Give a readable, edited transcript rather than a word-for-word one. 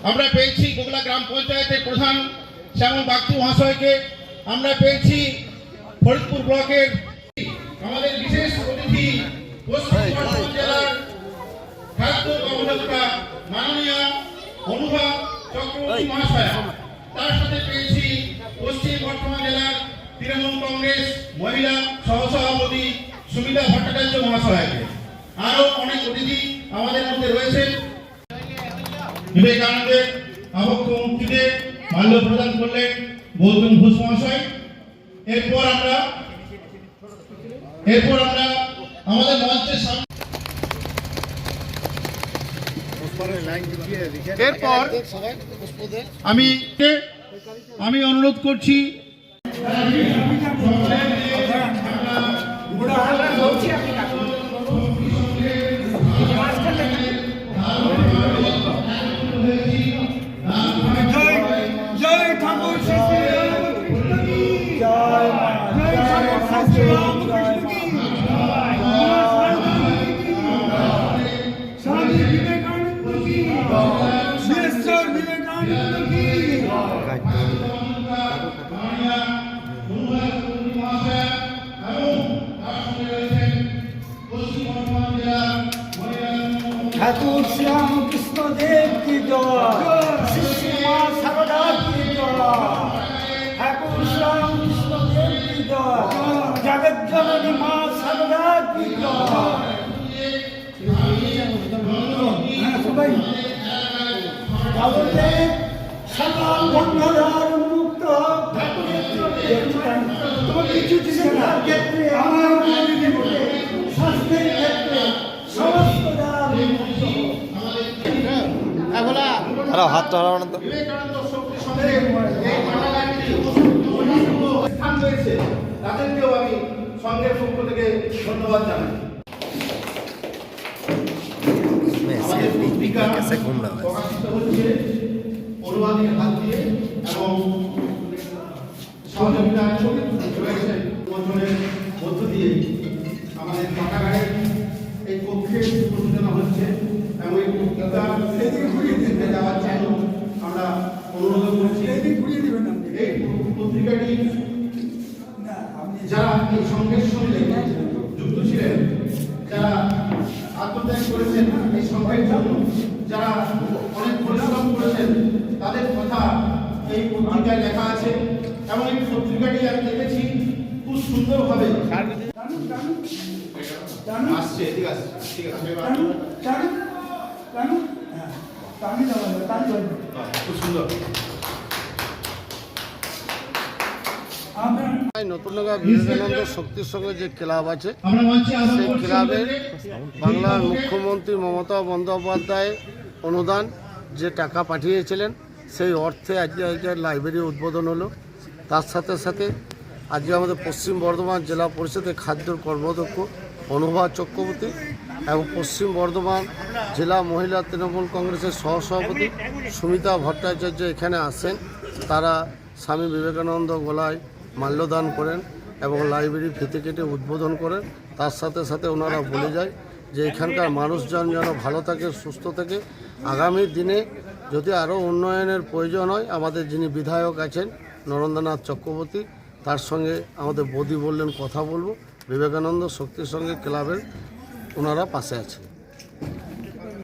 আমরা পেয়েছি গোগলা গ্রাম পঞ্চায়েতের প্রধান শ্যামল বাগচি মহাশয়কে, আমরা পেয়েছি ফরিদপুর ব্লকের আমাদের বিশেষ অতিথি পশ্চিম বর্ধমান জেলার খাদ্য কর্মকর্তা মাননীয় অনুভা চক্রবর্তী মহাশয়, তার সাথে পেয়েছি পশ্চিম বর্ধমান জেলার তৃণমূল কংগ্রেস মহিলা সহসভাপতি সুমিতা ভট্টাচার্য মহাশয়কে। আরো অনেক অতিথি আমাদের মধ্যে রয়েছেন। বিবেকানন্দের আবক্ষ মূর্তিতে মাল্য প্রদান করলেন গৌতম ঘোষ মহাশয়। এরপর আমরা আমাদের মঞ্চের সামনে এরপর আমি অনুরোধ করছি ठाकुर श्याम कृष्ण देव की जय, शिष्य मां शारदा की जय, ठाकुर श्याम कृष्ण देव की जय, जगत जननी मां शारदा की जय। সকল বন্ধনার মুক্ত ঠাকুরের তোমার কিছু চিন্তার ক্ষেত্রে আমার স্বাস্থ্যের ক্ষেত্রে সমস্ত হাত তাদেরকেও আমি সঙ্গের পক্ষ থেকে ধন্যবাদ জানাই। অনুবাদের হাত দিয়ে এবং সহযোগিতা মধ্য দিয়ে আমাদের পাঠাগারের এই কক্ষে প্রযোজনা হচ্ছে এবং এই পত্রিকা যাওয়ার জন্য আমরা অনুরোধ করছি। এই পত্রিকাটি যারা এই সংঘের সঙ্গে যুক্ত ছিলেন, যারা আত্মত্যাগ করেছেন এই সংঘের জন্য, যারা অনেক পরিশ্রম করেছেন, তাদের কথা এই পত্রিকায় লেখা আছে এবং এই পত্রিকাটি আমি দেখেছি খুব সুন্দরভাবে আসছে। ঠিক আছে, ঠিক আছে, খুব সুন্দর। নতুননগর বিবেকানন্দ শক্তির সঙ্গে যে ক্লাব আছে, সেই ক্লাবে বাংলার মুখ্যমন্ত্রী মমতা বন্দ্যোপাধ্যায় অনুদান যে টাকা পাঠিয়েছিলেন, সেই অর্থে আজকে লাইব্রেরি উদ্বোধন হলো। তার সাথে সাথে আজকে আমাদের পশ্চিম বর্ধমান জেলা পরিষদের খাদ্যর কর্মাধ্যক্ষ অনুভা চক্রবর্তী এবং পশ্চিম বর্ধমান জেলা মহিলা তৃণমূল কংগ্রেসের সহসভাপতি সুমিতা ভট্টাচার্য এখানে আসেন। তারা স্বামী বিবেকানন্দ গোলায় মাল্যদান করেন এবং লাইব্রেরি ফিতে কেটে উদ্বোধন করেন। তার সাথে সাথে ওনারা বলে যায় যে এখানকার মানুষজন যেন ভালো থাকে, সুস্থ থাকে। আগামী দিনে যদি আরও উন্নয়নের প্রয়োজন হয়, আমাদের যিনি বিধায়ক আছেন নরেন্দ্রনাথ চক্রবর্তী, তার সঙ্গে আমাদের বৌদি বললেন কথা বলবো। বিবেকানন্দ শক্তির সঙ্গে ক্লাবের ওনারা পাশে আছেন।